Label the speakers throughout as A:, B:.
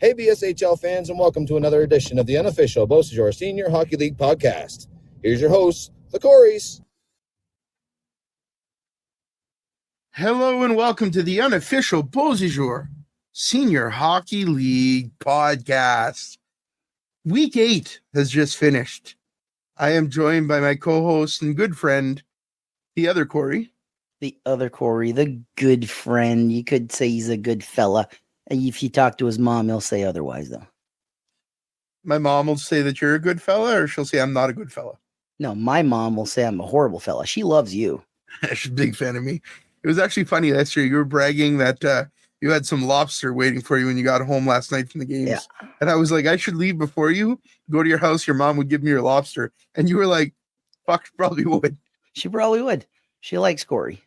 A: Hey, BSHL fans, and welcome to another edition of the unofficial BSHL Senior Hockey League podcast. Here's your hosts, the Corys.
B: Hello and welcome to the unofficial BSHL Senior Hockey League podcast. Week 8 has just finished. I am joined by my co-host and good friend, the other Corey.
C: The other Corey, the good friend. You could say he's a good fella. If you talk to his mom, he'll say otherwise, though.
B: My mom will say that you're a good fella, or she'll say I'm not a good fella.
C: No, my mom will say I'm a horrible fella. She loves you.
B: She's a big fan of me. It was actually funny last year. You were bragging that you had some lobster waiting for you when you got home last night from the games.
C: Yeah.
B: And I was like, I should leave before you, go to your house. Your mom would give me your lobster. And you were like, fuck, probably would.
C: She probably would. She likes Corey.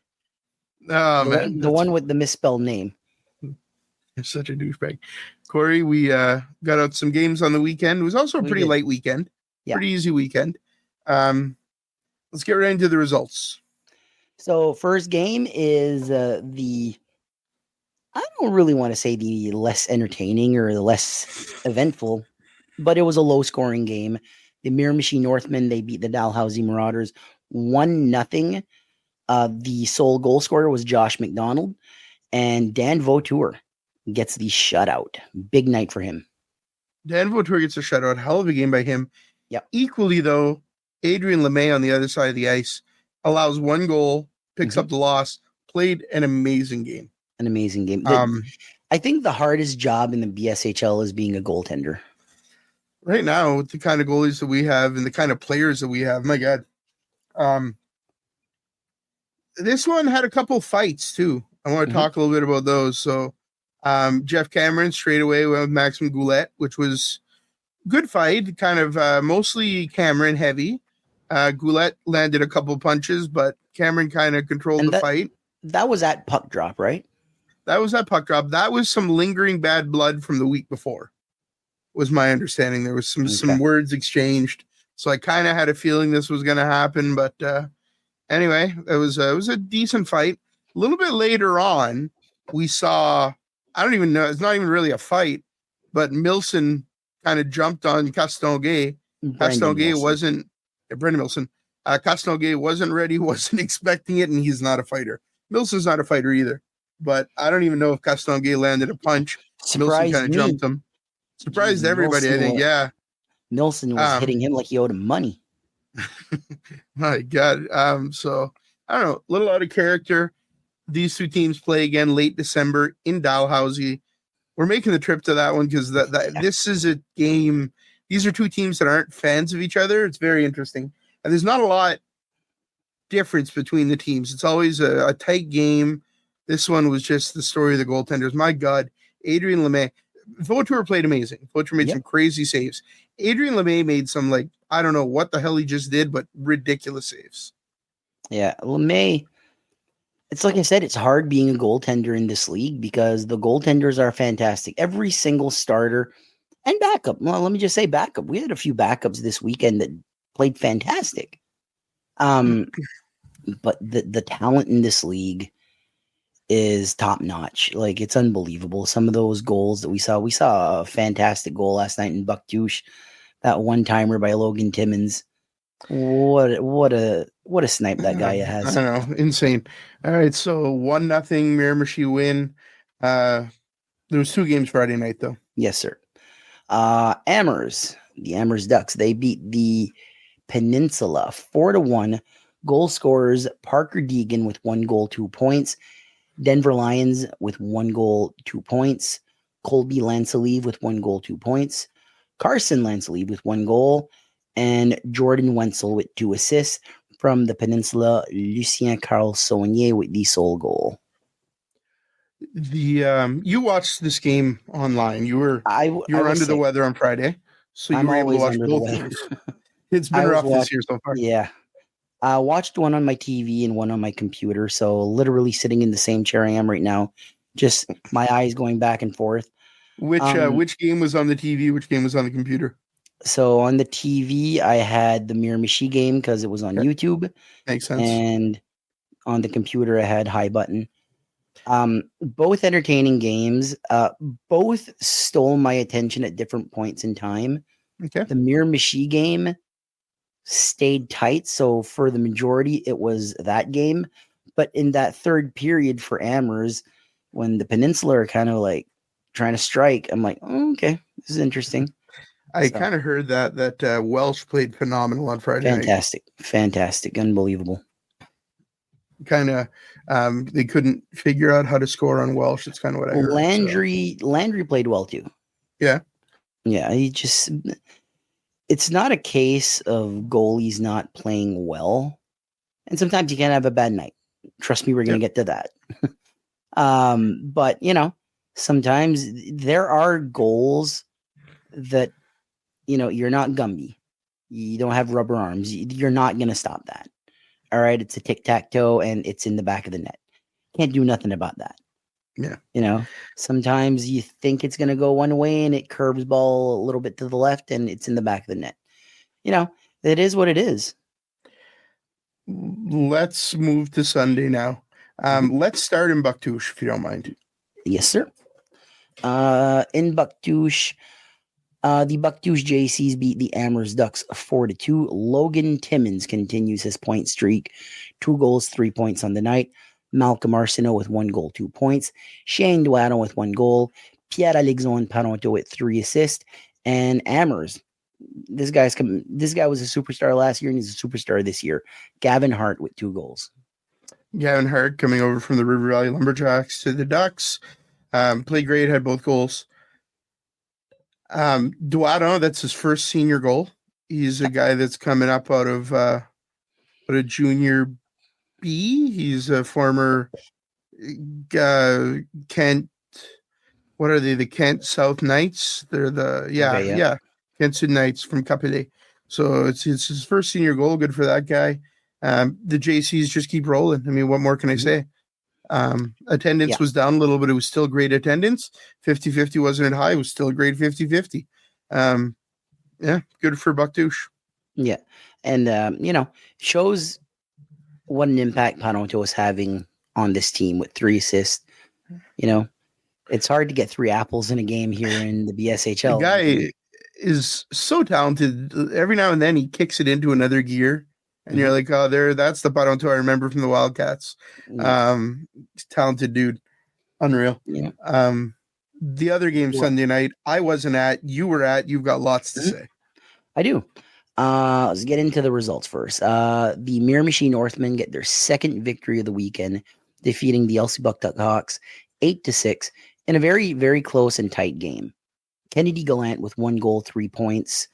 B: Oh, man.
C: The one with the misspelled name.
B: You're such a douchebag. Corey, we got out some games on the weekend. It was also a pretty light weekend.
C: Yeah.
B: Pretty easy weekend. Let's get right into the results.
C: So first game is I don't really want to say the less entertaining or the less eventful, but it was a low-scoring game. The Miramichi Northmen, they beat the Dalhousie Marauders 1-0. The sole goal scorer was Josh McDonald, and Dan Vautour gets the shutout. Big night for him.
B: Dan Vautour gets a shutout. Hell of a game by him.
C: Yep.
B: Equally, though, Adrian LeMay on the other side of the ice allows one goal, picks up the loss, played an amazing game.
C: An amazing game. I think the hardest job in the BSHL is being a goaltender.
B: Right now, with the kind of goalies that we have and the kind of players that we have, my God. This one had a couple fights, too. I want to talk a little bit about those. So, Jeff Cameron straight away went with Maxime Goulet, which was good fight, kind of mostly Cameron heavy. Goulet landed a couple punches, but Cameron kind of controlled the fight.
C: That was at puck drop, right?
B: That was at puck drop. That was some lingering bad blood from the week before, was my understanding. There was some words exchanged. So I kind of had a feeling this was going to happen. But anyway, it was a decent fight. A little bit later on, we saw, I don't even know, it's not even really a fight, but Milson kind of jumped on Castonguay. Castonguay wasn't, Brendan Milson. Castonguay wasn't ready, wasn't expecting it, and he's not a fighter. Milson's not a fighter either. But I don't even know if Castonguay landed a punch. Milson kind of jumped him. Surprised everybody, I think, yeah.
C: Milson was hitting him like he owed him money.
B: My God. So, I don't know, a little out of character. These two teams play again late December in Dalhousie. We're making the trip to that one because this is a game. These are two teams that aren't fans of each other. It's very interesting. And there's not a lot difference between the teams. It's always a tight game. This one was just the story of the goaltenders. My God, Adrian LeMay. Vautour played amazing. Vautour made some crazy saves. Adrian LeMay made some, I don't know what the hell he just did, but ridiculous saves.
C: Yeah, LeMay. It's like I said, it's hard being a goaltender in this league because the goaltenders are fantastic. Every single starter and backup. Well, let me just say backup. We had a few backups this weekend that played fantastic. But the talent in this league is top notch. Like, it's unbelievable. Some of those goals that we saw a fantastic goal last night in Buck-Douche, that one timer by Logan Timmins. What a snipe that guy has.
B: I don't know, insane. All right, so 1-0 Miramichi win. There was 2 games Friday night though.
C: Yes, sir. Amherst, the Amherst Ducks, they beat the Peninsula 4-1. Goal scorers Parker Deegan with 1 goal, 2 points. Denver Lions with 1 goal, 2 points. Colby Lansalive with 1 goal, 2 points. Carson Lansalive with 1 goal. And Jordan Wenzel with 2 assists. From the Peninsula, Lucien Carl Saunier with the sole goal.
B: You watched this game online. You were under the weather on Friday, so you were able to watch both games. It's been rough this year so far.
C: Yeah. I watched one on my TV and one on my computer, so literally sitting in the same chair I am right now, just my eyes going back and forth.
B: Which game was on the TV? Which game was on the computer?
C: So on the TV, I had the Miramichi game because it was on YouTube.
B: Makes sense.
C: And on the computer, I had High Button. Both entertaining games. Both stole my attention at different points in time.
B: Okay.
C: The Miramichi game stayed tight, so for the majority, it was that game. But in that third period for Amherst, when the Peninsula are kind of like trying to strike, I'm like, oh, okay, this is interesting.
B: I kind of heard that Welsh played phenomenal on Friday night.
C: Fantastic, unbelievable.
B: Kind of, they couldn't figure out how to score on Welsh. It's kind of what I heard.
C: Landry played well too.
B: Yeah.
C: It's not a case of goalies not playing well, and sometimes you can have a bad night. Trust me, we're going to get to that. But sometimes there are goals that you're not Gumby. You don't have rubber arms. You're not going to stop that. All right, it's a tic-tac-toe, and it's in the back of the net. Can't do nothing about that.
B: Yeah.
C: Sometimes you think it's going to go one way, and it curves ball a little bit to the left, and it's in the back of the net. It is what it is.
B: Let's move to Sunday now. Let's start in Bucktouche, if you don't mind.
C: Yes, sir. In Bucktouche, the Bucktouche JCs beat the Amherst Ducks 4-2. Logan Timmins continues his point streak. 2 goals, 3 points on the night. Malcolm Arsenault with 1 goal, 2 points. Shane Duano with 1 goal. Pierre-Alexandre Parenteau with 3 assists. And Amherst, this guy was a superstar last year, and he's a superstar this year. Gavin Hart with 2 goals.
B: Gavin Hart coming over from the River Valley Lumberjacks to the Ducks. Played great, had both goals. Duado, that's his first senior goal. He's a guy that's coming up out of junior B. He's a former Kent. What are they? The Kent South Knights. They're Kent South Knights from Capelé. So it's his first senior goal. Good for that guy. The JCs just keep rolling. I mean, what more can I say? Attendance was down a little, but it was still great attendance. 50-50 wasn't it high. It was still a great 50-50. Good for Bucktouche.
C: Yeah. And, shows what an impact Parenteau is having on this team with 3 assists. It's hard to get 3 apples in a game here in the BSHL.
B: The guy is so talented. Every now and then he kicks it into another gear. And you're like, oh, that's the Parenteau I remember from the Wildcats. Talented dude. Unreal.
C: Yeah.
B: The other game Sunday night, I wasn't at, you were at, you've got lots to say.
C: I do. Let's get into the results first. The Miramichi Northmen get their second victory of the weekend, defeating the LC Buck Duck Hawks 8-6 in a very, very close and tight game. Kennedy Gallant with 1 goal, 3 points.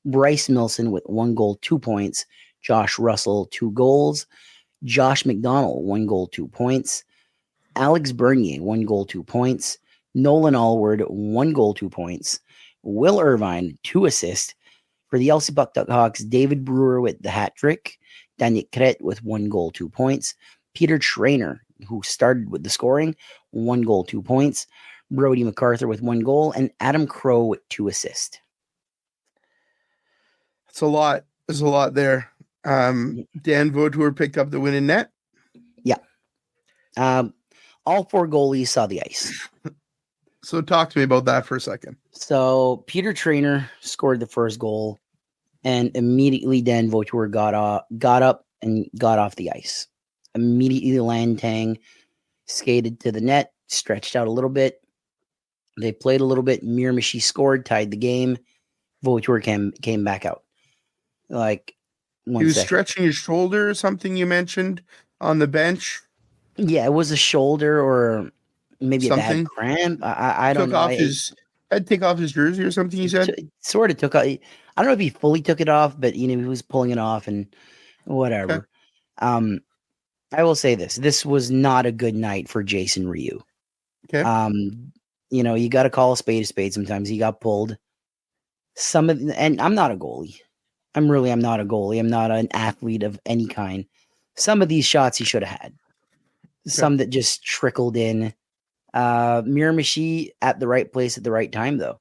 C: Bryce Milson with 1 goal, 2 points. Josh Russell, 2 goals. Josh McDonald, 1 goal, 2 points. Alex Bernier, 1 goal, 2 points. Nolan Allward, 1 goal, 2 points. Will Irvine, 2 assists. For the LC Buck Duck Hawks, David Brewer with the hat trick. Daniel Kret with 1 goal, 2 points. Peter Trainer, who started with the scoring, 1 goal, 2 points. Brody MacArthur with 1 goal. And Adam Crow with 2 assists.
B: It's a lot. There's a lot there. Dan Vautour picked up the winning net.
C: Yeah. All 4 goalies saw the ice.
B: So talk to me about that for a second.
C: So Peter Trainer scored the first goal, and immediately Dan Vautour got up and got off the ice. Immediately Lantang skated to the net, stretched out a little bit. They played a little bit. Miramichi scored, tied the game. Vautour came back out. Like,
B: he was stretching his shoulder or something you mentioned on the bench.
C: Yeah, it was a shoulder or maybe
B: something.
C: A bad cramp. I don't know.
B: Had to take off his jersey or something, you said?
C: Sort of took off. I don't know if he fully took it off, but, he was pulling it off and whatever. Okay. I will say this. This was not a good night for Jason Ryu.
B: Okay.
C: You got to call a spade sometimes. He got pulled. And I'm not a goalie. I'm not a goalie. I'm not an athlete of any kind. Some of these shots he should have had. Some that just trickled in. Miramichi at the right place at the right time, though.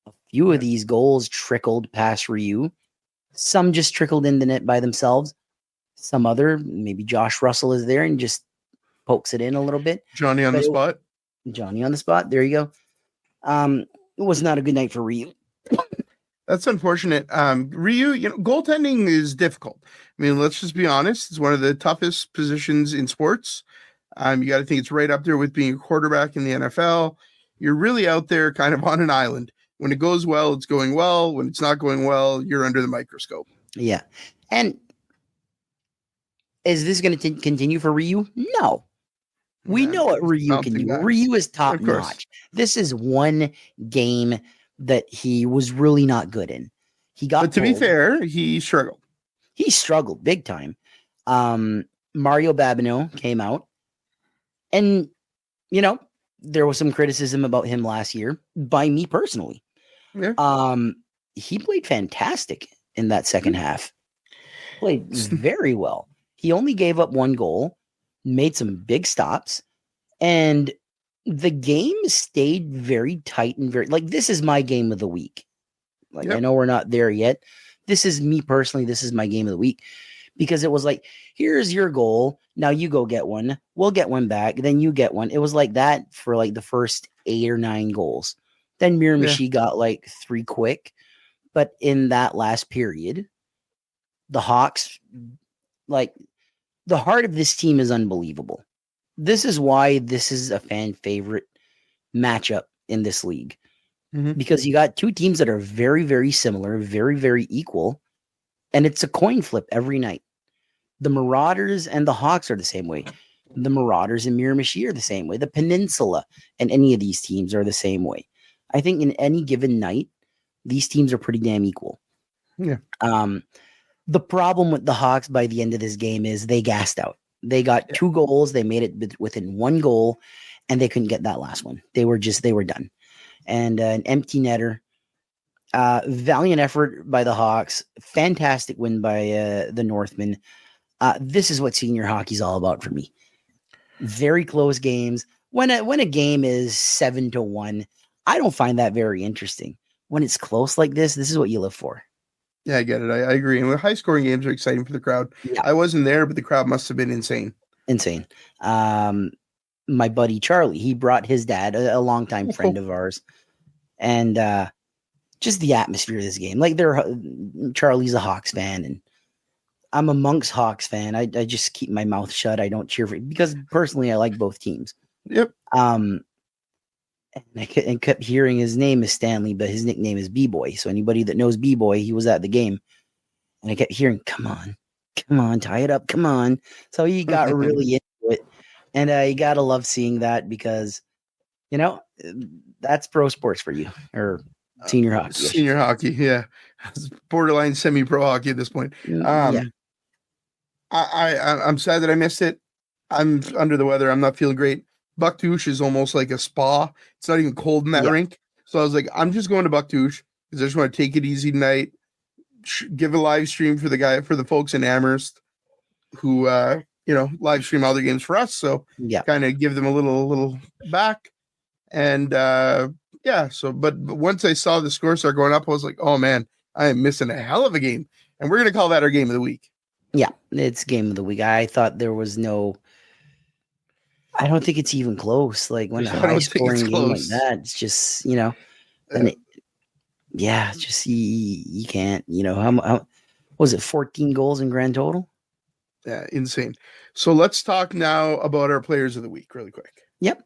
C: A few of these goals trickled past Ryu. Some just trickled in the net by themselves. Some other, maybe Josh Russell is there and just pokes it in a little bit.
B: Johnny on the spot.
C: Johnny on the spot. There you go. It was not a good night for Ryu.
B: That's unfortunate. Ryu, goaltending is difficult. I mean, let's just be honest. It's one of the toughest positions in sports. You got to think it's right up there with being a quarterback in the NFL. You're really out there kind of on an island. When it goes well, it's going well. When it's not going well, you're under the microscope.
C: Yeah. And is this going to continue for Ryu? No. We know what Ryu can do. Ryu is top notch. This is one game that he was really not good in. But
B: to be fair, he struggled.
C: He struggled big time. Mario Babineau came out, and there was some criticism about him last year by me personally.
B: Yeah.
C: He played fantastic in that second half. Played very well. He only gave up one goal, made some big stops, and the game stayed very tight and this is my game of the week. I know we're not there yet. This is me personally. This is my game of the week because it was like, here's your goal. Now you go get one. We'll get one back. Then you get one. It was like that for the first 8 or 9 goals. Then Miramichi got 3 quick. But in that last period, the Hawks, the heart of this team is unbelievable. This is why this is a fan favorite matchup in this league. Mm-hmm. Because you got 2 teams that are very, very similar, very, very equal, and it's a coin flip every night. The Marauders and the Hawks are the same way. The Marauders and Miramichi are the same way. The Peninsula and any of these teams are the same way. I think in any given night, these teams are pretty damn equal.
B: Yeah.
C: The problem with the Hawks by the end of this game is they gassed out. They got 2 goals. They made it within 1 goal, and they couldn't get that last one. They were done. And an empty netter. Valiant effort by the Hawks. Fantastic win by the Northmen. This is what senior hockey is all about for me. Very close games. When a game is 7-1, I don't find that very interesting. When it's close like this is what you live for.
B: Yeah, I get it. I agree. And high scoring games are exciting for the crowd. Yeah. I wasn't there, but the crowd must have been insane.
C: Insane. My buddy Charlie, he brought his dad, a longtime friend of ours, and just the atmosphere of this game. Charlie's a Hawks fan, and I'm a Monks Hawks fan. I just keep my mouth shut. I don't cheer for because personally I like both teams.
B: Yep.
C: And I kept hearing his name is Stanley, but his nickname is B-Boy. So anybody that knows B-Boy, he was at the game. And I kept hearing, come on, tie it up, come on. So he got really into it. And you got to love seeing that because, that's pro sports for you, or senior hockey.
B: Senior hockey, yeah. It's borderline semi-pro hockey at this point.
C: Yeah.
B: I'm sad that I missed it. I'm under the weather. I'm not feeling great. Bucktouche is almost like a spa. It's not even cold in that rink. So I was like, I'm just going to Bucktouche because I just want to take it easy tonight. Give a live stream for the folks in Amherst who, live stream all their games for us. So kind of give them a little back. And but once I saw the score start going up, I was like, oh man, I am missing a hell of a game. And we're going to call that our game of the week.
C: Yeah, it's game of the week. I thought there was I don't think it's even close. When a high scoring game like that, it's just, and you can't, how was it 14 goals in grand total?
B: Yeah, insane. So let's talk now about our players of the week really quick.
C: Yep.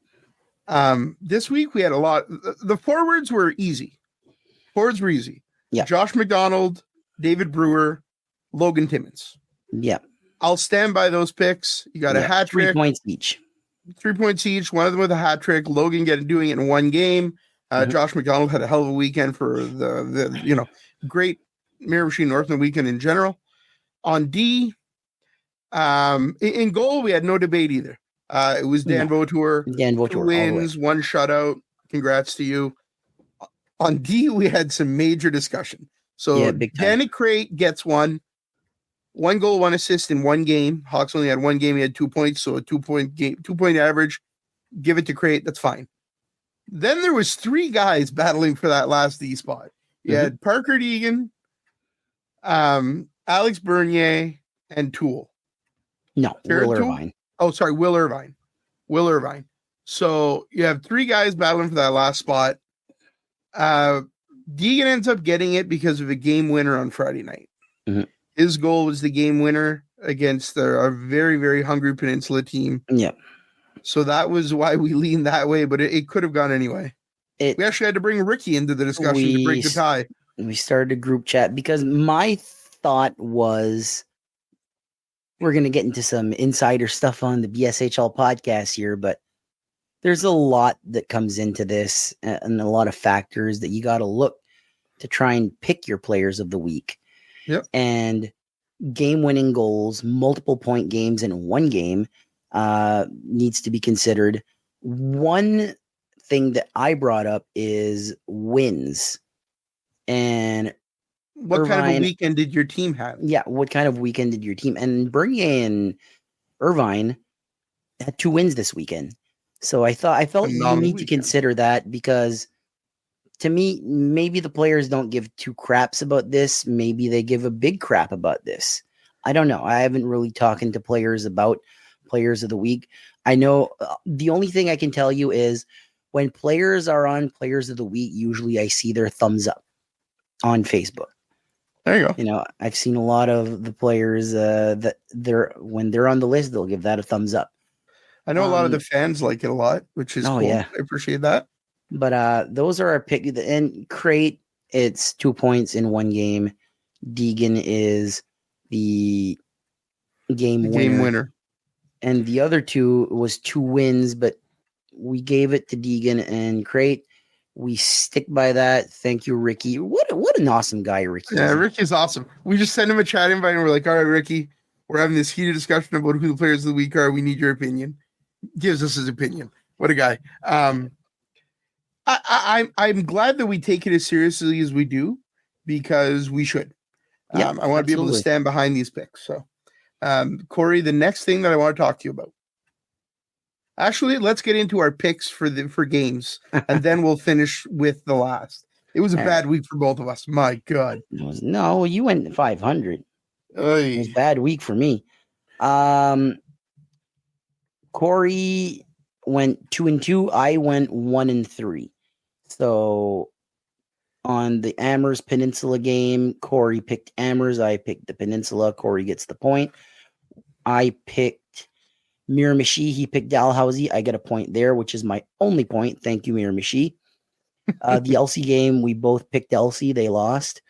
B: This week we had a lot. The forwards were easy. Yeah. Josh McDonald, David Brewer, Logan Timmins.
C: Yeah.
B: I'll stand by those picks. You got a hat trick.
C: 3 points each.
B: 3 points each. One of them with a hat trick. Logan doing it in one game. Josh McDonald had a hell of a weekend for the great Miramichi Northland weekend in general. On D, in goal, we had no debate either. It was Dan Vautour. 2 wins, 1 shutout. Congrats to you. On D, we had some major discussion. So Danny Crate gets 1 goal, 1 assist in 1 game. Hawks only had 1 game. He had 2 points, so a 2-point game, 2-point average. Give it to Crate. That's fine. Then there was 3 guys battling for that last D spot. You had Parker Deegan, Alex Bernier, and Toole.
C: No, Will Irvine.
B: Oh, sorry, Will Irvine. Will Irvine. So you have three guys battling for that last spot. Deegan ends up getting it because of a game winner on Friday night.
C: Mm-hmm.
B: His goal was the game winner against a very, very hungry Peninsula team.
C: Yeah.
B: So that was why we leaned that way, but it could have gone anyway. We actually had to bring Ricky into the discussion to break the tie.
C: We started a group chat because my thought was we're going to get into some insider stuff on the BSHL podcast here, but there's a lot that comes into this and a lot of factors that you got to look to try and pick your players of the week.
B: Yep.
C: And game-winning goals, multiple point games in one game needs to be considered. One thing that I brought up is wins. And
B: what kind of a weekend did your team have?
C: Yeah, what kind of weekend did your team? And Bernier and Irvine had 2 wins this weekend. So I felt you need to consider that because to me, maybe the players don't give 2 craps about this. Maybe they give a big crap about this. I don't know. I haven't really talked to players about players of the week. I know the only thing I can tell you is when players are on players of the week, usually I see their thumbs up on Facebook.
B: There you go.
C: You know, I've seen a lot of the players that when they're on the list, they'll give that a thumbs up.
B: I know a lot of the fans like it a lot, which is cool. Yeah. I appreciate that.
C: But those are our pick. And Crate, it's 2 points in one game. Deegan is the game winner. And the other 2 was 2 wins, but we gave it to Deegan and Crate. We stick by that. Thank you, Ricky. What an awesome guy, Ricky.
B: Yeah, Ricky's awesome. We just sent him a chat invite and we're like, all right, Ricky, we're having this heated discussion about who the players of the week are. We need your opinion. Gives us his opinion. What a guy. I'm glad that we take it as seriously as we do because we should. I want to be able to stand behind these picks. So, Corey, the next thing that I want to talk to you about. Actually, let's get into our picks for games, and then we'll finish with the last. It was a bad week for both of us. My God.
C: No, you went 500. It was a bad week for me. Corey went 2-2. I went 1-3. So on the Amherst Peninsula game, Corey picked Amherst. I picked the Peninsula. Corey gets the point. I picked Miramichi. He picked Dalhousie. I get a point there, which is my only point. Thank you, Miramichi. The Elsie game, we both picked Elsie. They lost.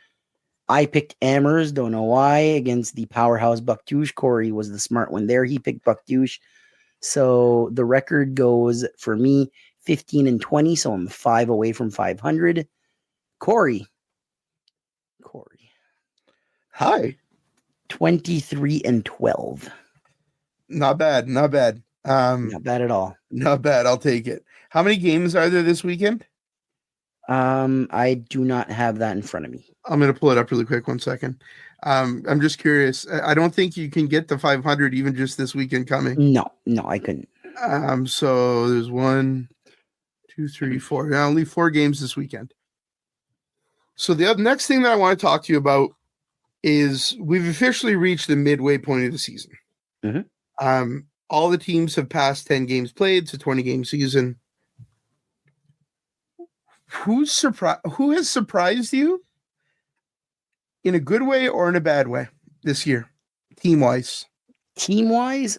C: I picked Amherst. Don't know why. Against the powerhouse Bucktouche. Corey was the smart one there. He picked Bucktouche. So the record goes for me 15-20. So I'm 5 away from 500. Corey.
B: Hi.
C: 23-12.
B: Not bad. Not bad.
C: Not bad at all.
B: Not bad. I'll take it. How many games are there this weekend?
C: I do not have that in front of me.
B: I'm going to pull it up really quick. 1 second. I'm just curious. I don't think you can get to 500 even just this weekend coming.
C: No, I couldn't.
B: So there's 1, 2, 3, 4. Yeah, only 4 games this weekend. So the next thing that I want to talk to you about is we've officially reached the midway point of the season.
C: Mm-hmm.
B: All the teams have passed 10 games played. It's a 20-game season. Who has surprised you in a good way or in a bad way this year, team-wise?
C: Team-wise,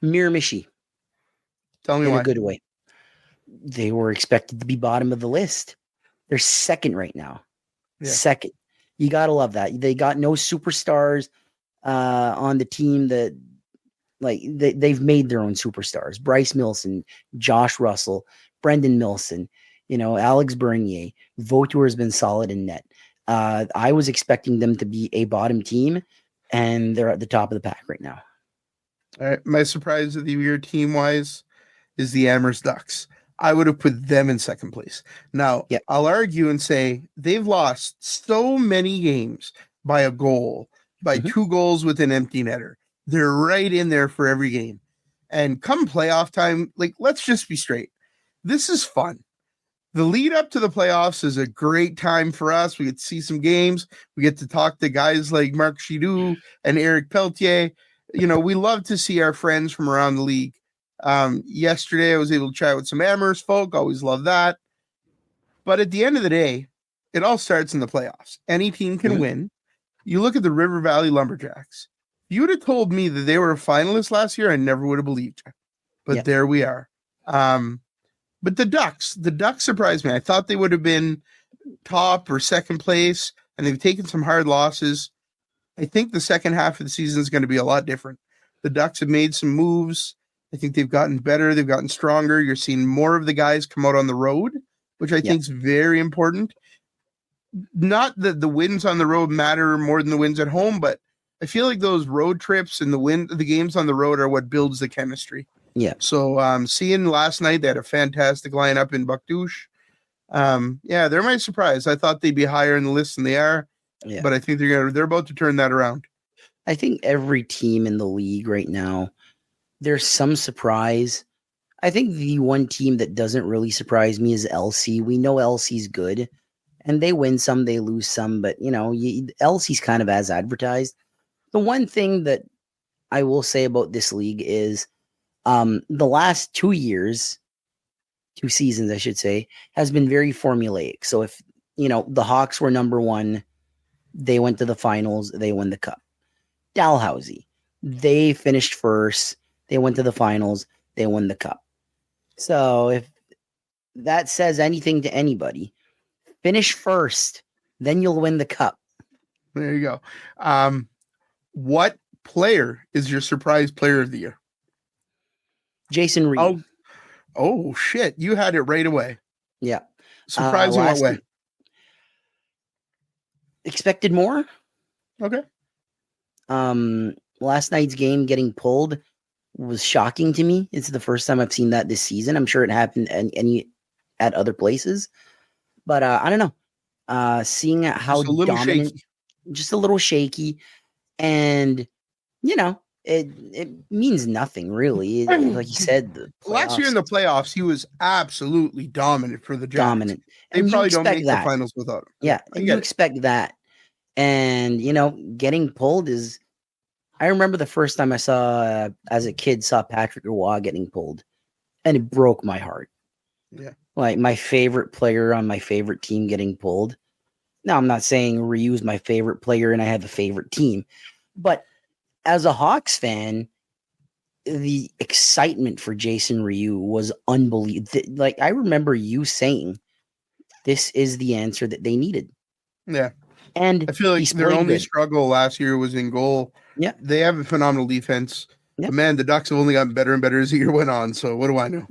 C: Miramichi.
B: Tell me why.
C: In a good way. They were expected to be bottom of the list. They're second right now. Yeah. Second. You got to love that. They got no superstars on the team that they've made their own superstars. Bryce Milson, Josh Russell, Brendan Milson, Alex Bernier. Vautour has been solid in net. I was expecting them to be a bottom team, and they're at the top of the pack right now.
B: All right. My surprise of the year team-wise is the Amherst Ducks. I would have put them in second place. Now, I'll argue and say they've lost so many games by a goal, by 2 goals with an empty netter. They're right in there for every game. And come playoff time, let's just be straight. This is fun. The lead up to the playoffs is a great time for us. We get to see some games. We get to talk to guys like Marc Chidou and Eric Pelletier. we love to see our friends from around the league. Yesterday, I was able to chat with some Amherst folk. Always love that. But at the end of the day, it all starts in the playoffs. Any team can win. You look at the River Valley Lumberjacks. If you would have told me that they were a finalist last year, I never would have believed you. But there we are. But the Ducks surprised me. I thought they would have been top or second place, and they've taken some hard losses. I think the second half of the season is going to be a lot different. The Ducks have made some moves. I think they've gotten better. They've gotten stronger. You're seeing more of the guys come out on the road, which I think is very important. Not that the wins on the road matter more than the wins at home, but I feel like those road trips and the games on the road are what builds the chemistry.
C: Yeah.
B: So seeing last night, they had a fantastic lineup in Buckdouche. They're my surprise. I thought they'd be higher in the list than they are, but I think they're about to turn that around.
C: I think every team in the league right now, there's some surprise. I think the one team that doesn't really surprise me is LC. We know LC's good, and they win some, they lose some, but LC's kind of as advertised. The one thing that I will say about this league is the last 2 seasons, I should say, has been very formulaic. So if, the Hawks were number one, they went to the finals, they won the cup. Dalhousie, they finished first, they went to the finals, they won the cup. So if that says anything to anybody, finish first, then you'll win the cup.
B: There you go. What player is your surprise player of the year?
C: Jason Reed.
B: Oh shit! You had it right away.
C: Yeah.
B: Surprising what way?
C: Expected more.
B: Okay.
C: Last night's game getting pulled was shocking to me. It's the first time I've seen that this season. I'm sure it happened at other places, but I don't know. Seeing how dominant, just a little shaky, and it means nothing really. Like you said,
B: last year in the playoffs, he was absolutely dominant for the Jacks.
C: Dominant.
B: They
C: and
B: probably don't make the finals without him.
C: Yeah, and you expect that. And getting pulled is. I remember the first time I saw, as a kid, Patrick Roy getting pulled, and it broke my heart.
B: Yeah,
C: like my favorite player on my favorite team getting pulled. Now, I'm not saying Ryu's my favorite player and I have a favorite team, but as a Hawks fan, the excitement for Jason Ryu was unbelievable. Like, I remember you saying, this is the answer that they needed.
B: Yeah.
C: And
B: I feel like their only struggle last year was in goal.
C: Yeah.
B: They have a phenomenal defense. Yeah. But man, the Ducks have only gotten better and better as the year went on. So what do I know?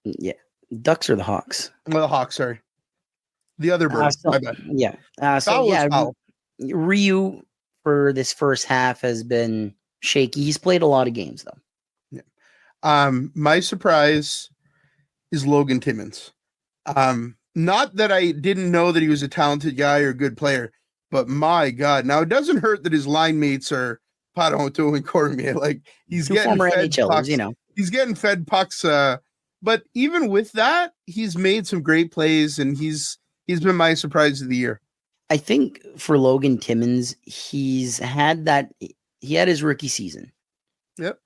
C: Yeah. Ducks are the Hawks.
B: Well, the Hawks, sorry. The other birds. My bad.
C: Yeah. Ryu for this first half has been shaky. He's played a lot of games though.
B: Yeah. My surprise is Logan Timmins. Not that I didn't know that he was a talented guy or a good player, but my God. Now, it doesn't hurt that his line mates are Pato and Cormier. Like, he's getting fed pucks. He's getting fed pucks. But even with that, he's made some great plays, and he's been my surprise of the year.
C: I think for Logan Timmins, he had his rookie season.
B: Yep.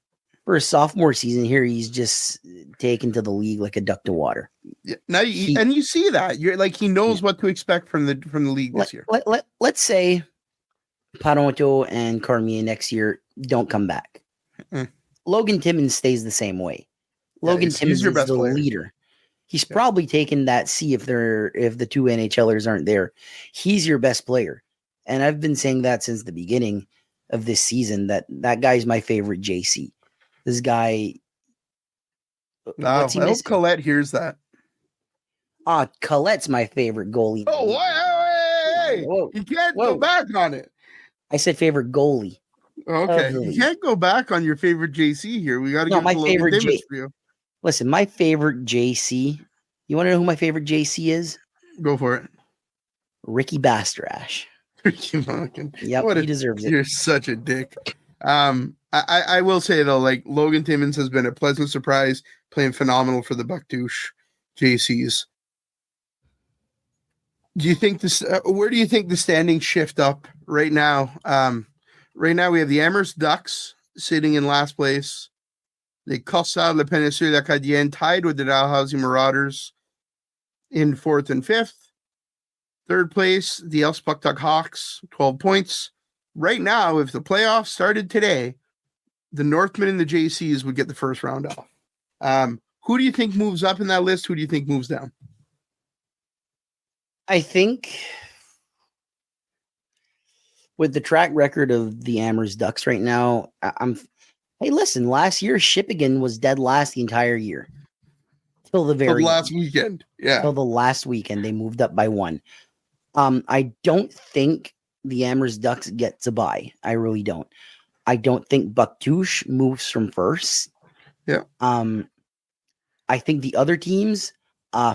C: For a sophomore season here, he's just taken to the league like a duck to water.
B: Yeah. Now, and you see that you're like, he knows what to expect from the league this year.
C: Let's say Paronto and Cormier next year don't come back. Logan Timmins stays the same way. Logan Timmins is the leader. He's probably taken that C if the two NHLers aren't there. He's your best player. And I've been saying that since the beginning of this season, that guy's my favorite JC. This guy.
B: No, I hope Colette hears that.
C: Colette's my favorite goalie.
B: Oh, hey. You can't go back on it.
C: I said favorite goalie.
B: Okay. You can't go back on your favorite JC here. We got to get my favorite JC for you.
C: Listen, my favorite JC. You want to know who my favorite JC is?
B: Go for it.
C: Ricky Bastarash.
B: Ricky Monken.
C: Yep, he deserves it.
B: You're such a dick. I will say though, like, Logan Timmins has been a pleasant surprise, playing phenomenal for the Buckdouche JCs. Do you think this? Where do you think the standings shift up right now? Right now we have the Amherst Ducks sitting in last place. Les Corsairs de la Péninsule Acadienne tied with the Dalhousie Marauders in 4th and 5th. 3rd place, the Elspachtock Hawks, 12 points. Right now, if the playoffs started today, the Northmen and the JCs would get the first round off. Who do you think moves up in that list? Who do you think moves down?
C: I think with the track record of the Amherst Ducks right now, hey, listen, last year Shippigan was dead last the entire year. Till the very
B: last weekend. Yeah.
C: Till the last weekend, they moved up by 1. I don't think the Amherst Ducks gets a bye. I really don't. I don't think Bucktouche moves from first.
B: Yeah.
C: I think the other teams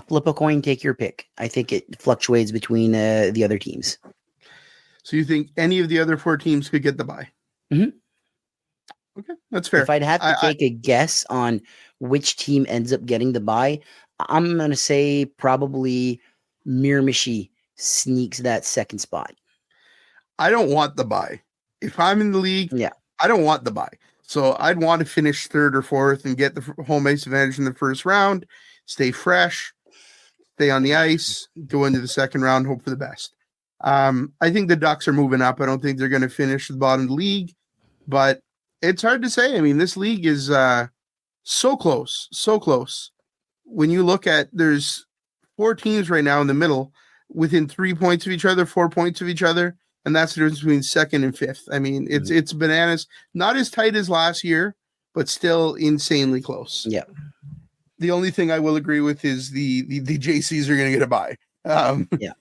C: flip a coin, take your pick. I think it fluctuates between the other teams.
B: So you think any of the other 4 teams could get the bye?
C: Mm-hmm.
B: Okay, that's fair.
C: If I'd have to take a guess on which team ends up getting the bye, I'm going to say probably Miramichi sneaks that second spot.
B: I don't want the bye. If I'm in the league, I don't want the bye. So I'd want to finish 3rd or 4th and get the home ice advantage in the first round, stay fresh, stay on the ice, go into the second round, hope for the best. I think the Ducks are moving up. I don't think they're going to finish the bottom of the league, but it's hard to say. I mean, this league is so close, so close. When you look at, there's 4 teams right now in the middle within 3 points of each other, 4 points of each other, and that's the difference between 2nd and 5th. I mean, it's bananas. Not as tight as last year, but still insanely close.
C: Yeah.
B: The only thing I will agree with is the JCs are going to get a bye.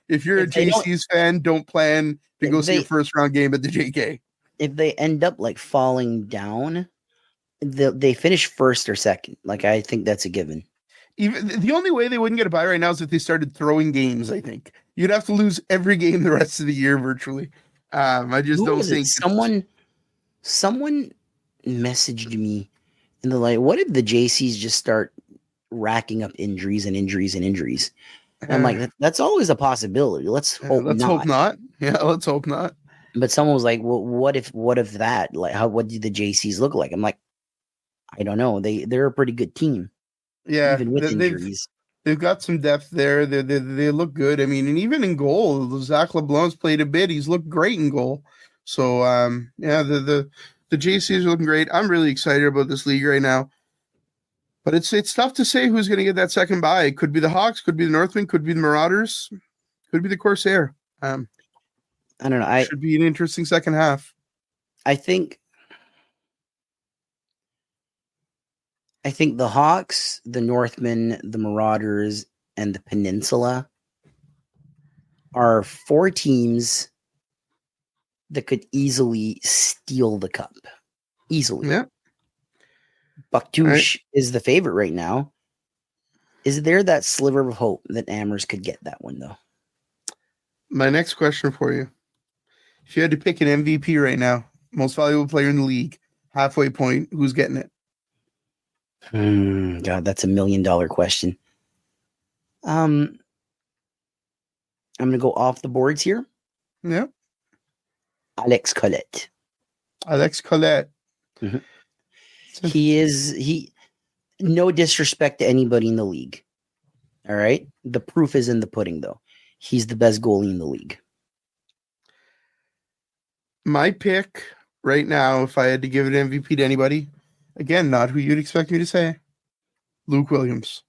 B: If you're a JCs fan, don't plan to go see a first round game at the JK.
C: If they end up like falling down, they finish 1st or 2nd. Like, I think that's a given.
B: Even the only way they wouldn't get a bye right now is if they started throwing games. I think you'd have to lose every game the rest of the year virtually. I just don't think
C: someone messaged me and they're like, "What if the JCs just start racking up injuries and injuries and injuries?" And I'm like, "That's always a possibility. Let's hope not."
B: Yeah, let's hope not.
C: But someone was like, "Well, what if that? Like, what do the JCs look like?" I'm like, I don't know. They're a pretty good team.
B: Yeah,
C: even with injuries.
B: They've got some depth there. They look good. I mean, and even in goal, Zach LeBlanc's played a bit. He's looked great in goal. So, the JCs are looking great. I'm really excited about this league right now. But it's tough to say who's going to get that second bye. It could be the Hawks, could be the Northmen, could be the Marauders, could be the Corsair.
C: I don't know.
B: It should be an interesting second half.
C: I think the Hawks, the Northmen, the Marauders, and the Peninsula are 4 teams that could easily steal the cup. Easily.
B: Yeah.
C: Bucktouche is the favorite right now. Is there that sliver of hope that Amherst could get that one, though?
B: My next question for you. If you had to pick an MVP right now, most valuable player in the league, halfway point, who's getting it?
C: God, that's $1 million question. I'm going to go off the boards here.
B: Yeah.
C: Alex Collette.
B: Mm-hmm.
C: He no disrespect to anybody in the league. All right. The proof is in the pudding, though. He's the best goalie in the league.
B: My pick right now, if I had to give it MVP to anybody, again, not who you'd expect me to say, Luke Williams.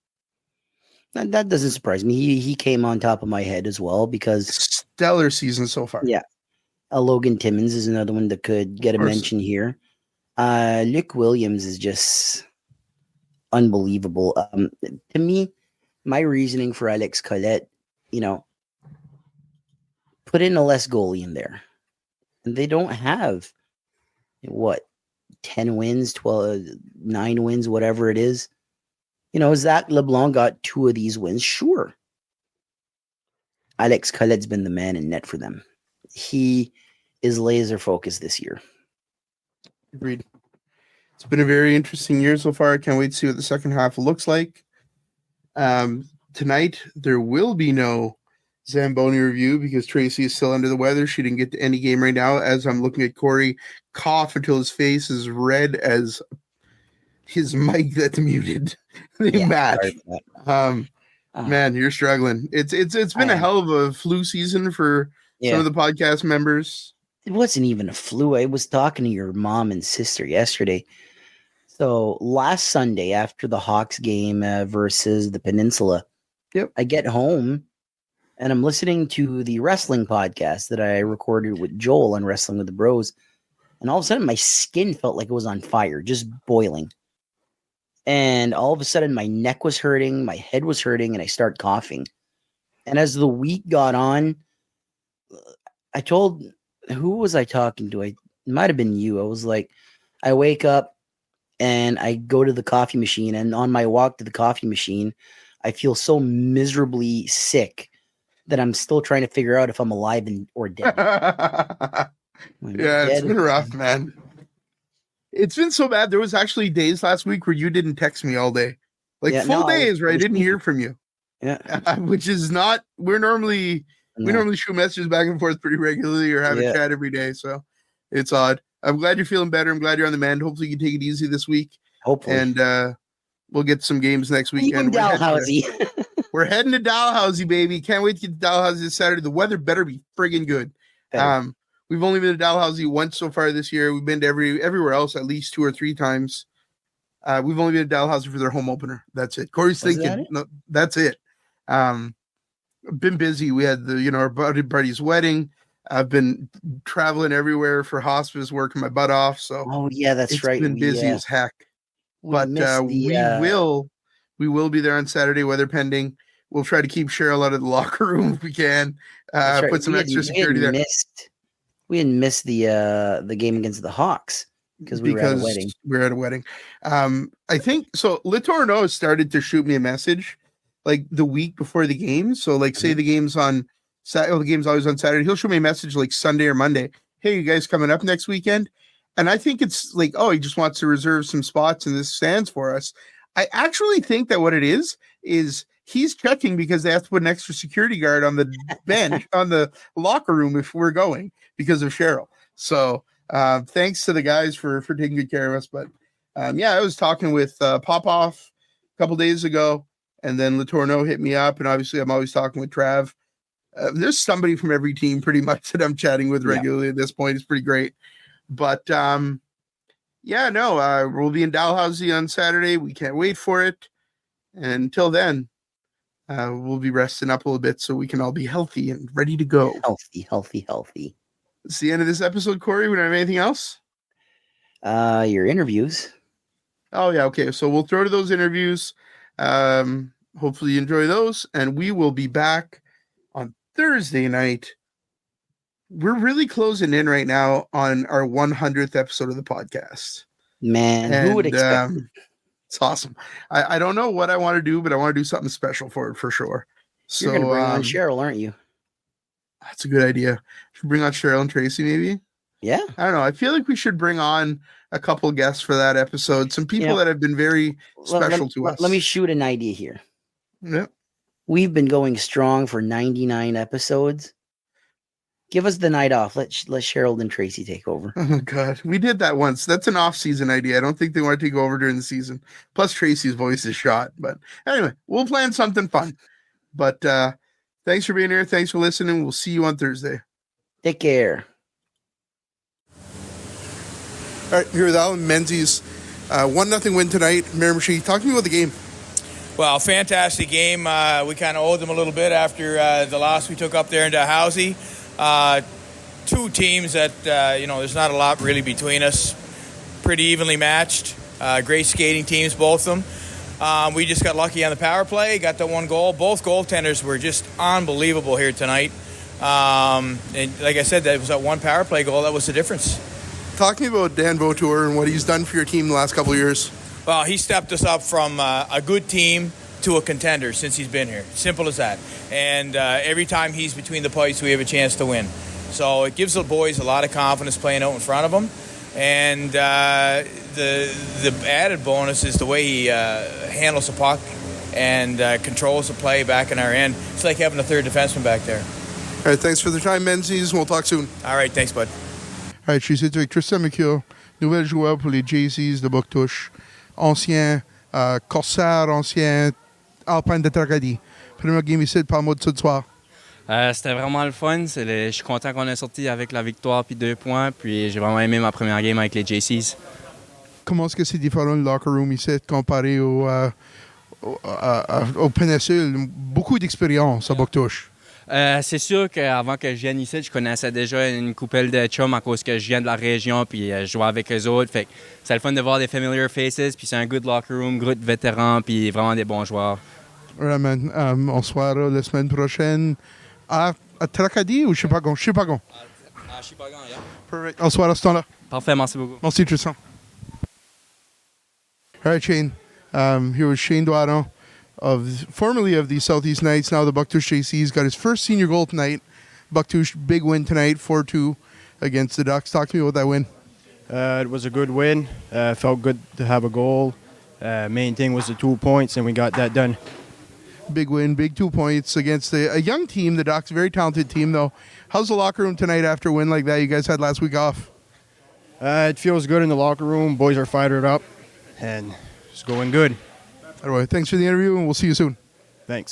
C: That doesn't surprise me. He came on top of my head as well because
B: stellar season so far.
C: Yeah. Logan Timmins is another one that could get a mention here. Luke Williams is just unbelievable. To me, my reasoning for Alex Collette, put in a less goalie in there. And they don't have 10 wins, 9 wins, whatever it is. Zach LeBlanc got 2 of these wins. Sure. Alex Collette's been the man in net for them. He is laser focused this year.
B: Agreed. It's been a very interesting year so far. I can't wait to see what the second half looks like. Tonight, there will be no Zamboni review because Tracy is still under the weather. She didn't get to any game right now. As I'm looking at Corey cough until his face is red as his mic that's muted. They match. Man, you're struggling. It's been a hell of a flu season for some of the podcast members.
C: It wasn't even a flu. I was talking to your mom and sister yesterday. So last Sunday after the Hawks game versus the Peninsula, I get home and I'm listening to the wrestling podcast that I recorded with Joel on Wrestling with the Bros. And all of a sudden my skin felt like it was on fire, just boiling. And all of a sudden my neck was hurting, my head was hurting, and I start coughing. And as the week got on, I told, who was I talking to? It might have been you. I was like, I wake up and I go to the coffee machine, and on my walk to the coffee machine, I feel so miserably sick that I'm still trying to figure out if I'm alive or dead.
B: It's been rough, man. It's been so bad. There was actually days last week where you didn't text me all day. Full days where I didn't hear from you.
C: Yeah.
B: Which is not, we normally shoot messages back and forth pretty regularly or have a chat every day. So it's odd. I'm glad you're feeling better. I'm glad you're on the mend. Hopefully you can take it easy this week.
C: Hopefully.
B: And we'll get some games next weekend.
C: Dalhousie.
B: We're heading to Dalhousie, baby. Can't wait to get to Dalhousie this Saturday. The weather better be friggin' good. We've only been to Dalhousie once so far this year. We've been to everywhere else at least 2 or 3 times. We've only been to Dalhousie for their home opener. That's it. Corey's thinking, no, that's it. Been busy. We had our buddy's wedding. I've been traveling everywhere for hospice, working my butt off. So
C: that's right.
B: It's been busy as heck. But we will be there on Saturday, weather pending. We'll try to keep Cheryl out of the locker room if we can. Put some extra security there.
C: We hadn't missed the game against the Hawks because we were at a wedding.
B: We're at a wedding. I think so. Letourneau started to shoot me a message like the week before the game. So say the game's on Saturday, the game's always on Saturday. He'll shoot me a message like Sunday or Monday. Hey, you guys coming up next weekend? And I think it's like, he just wants to reserve some spots in the stands for us. I actually think that what it is he's checking because they have to put an extra security guard on the bench, on the locker room if we're going because of Cheryl. So thanks to the guys for taking good care of us. But I was talking with Popoff a couple days ago, and then Letourneau hit me up. And obviously I'm always talking with Trav. There's somebody from every team pretty much that I'm chatting with regularly at this point. It's pretty great. But we'll be in Dalhousie on Saturday. We can't wait for it. And until then, we'll be resting up a little bit so we can all be healthy and ready to go.
C: Healthy.
B: It's the end of this episode, Corey. We don't have anything else?
C: Your interviews.
B: Oh, yeah. Okay. So we'll throw to those interviews. Hopefully you enjoy those. And we will be back on Thursday night. We're really closing in right now on our 100th episode of the podcast.
C: Man, who would expect it?
B: It's awesome. I don't know what I want to do, but I want to do something special for it for sure. So
C: you're going to bring on Cheryl, aren't you?
B: That's a good idea. Should bring on Cheryl and Tracy, maybe?
C: Yeah.
B: I don't know. I feel like we should bring on a couple guests for that episode. Some people that have been very special to us.
C: Let me shoot an idea here.
B: Yeah.
C: We've been going strong for 99 episodes. Give us the night off. Let Cheryl and Tracy take over.
B: Oh, God. We did that once. That's an off-season idea. I don't think they want to take over during the season. Plus, Tracy's voice is shot. But anyway, we'll plan something fun. But thanks for being here. Thanks for listening. We'll see you on Thursday.
C: Take care.
B: All right, here with Alan Menzies. 1-0 win tonight. Miramichi, talk to me about the game.
D: Well, fantastic game. We kind of owed them a little bit after the loss we took up there in Dalhousie. Two teams that, there's not a lot really between us. Pretty evenly matched. Great skating teams, both of them. We just got lucky on the power play, got the one goal. Both goaltenders were just unbelievable here tonight. And like I said, that was that one power play goal that was the difference.
B: Talk to me about Dan Vautour and what he's done for your team the last couple of years.
D: Well, he stepped us up from a good team to a contender since he's been here. Simple as that. And every time he's between the pipes, we have a chance to win. So it gives the boys a lot of confidence playing out in front of them. And the added bonus is the way he handles the puck. and controls the play back in our end. It's like having a third defenseman back there.
B: All right, thanks for the time, Menzies. We'll talk soon.
D: All right, thanks, bud.
B: All right, je suis ici avec Tristan McHugh, nouvel joueur pour les JCs de Bouctouche, ancien corsaire, ancien alpine de Tracadie. Premier game ici, parle-moi de ça de soir.
E: C'était vraiment le fun. Je suis content qu'on ait sorti avec la victoire puis 2 points. Puis j'ai vraiment aimé ma première game avec les JCs.
B: Comment est-ce que c'est différent le locker room ici comparé au péninsule? Beaucoup d'expérience à Bouctouche.
E: C'est sûr qu'avant que je vienne ici, je connaissais déjà une couple de chums à cause que je viens de la région puis je jouais avec eux autres. Fait que c'est le fun de voir des familiar faces. Puis c'est un good locker room, groupe de vétérans puis vraiment des bons joueurs.
B: Ouais, man. On se voit la semaine prochaine à Tracadie ou Chipagon? Chipagon.
E: À Chipagon, yeah.
B: Perfect. On se voit à ce temps-là.
E: Parfait, merci beaucoup.
B: Merci, Tristan. All right, Shane. Here was Shane Duano, formerly of the Southeast Knights, now the Bouctouche JCs. Got his first senior goal tonight. Bouctouche, big win tonight, 4-2 against the Ducks. Talk to me about that win.
F: It was a good win. Felt good to have a goal. Main thing was the 2 points, and we got that done.
B: Big win, big 2 points against a young team, the Ducks, very talented team, though. How's the locker room tonight after a win like that you guys had last week off?
F: It feels good in the locker room. Boys are fired up, and it's going good.
B: Anyway, thanks for the interview, and we'll see you soon.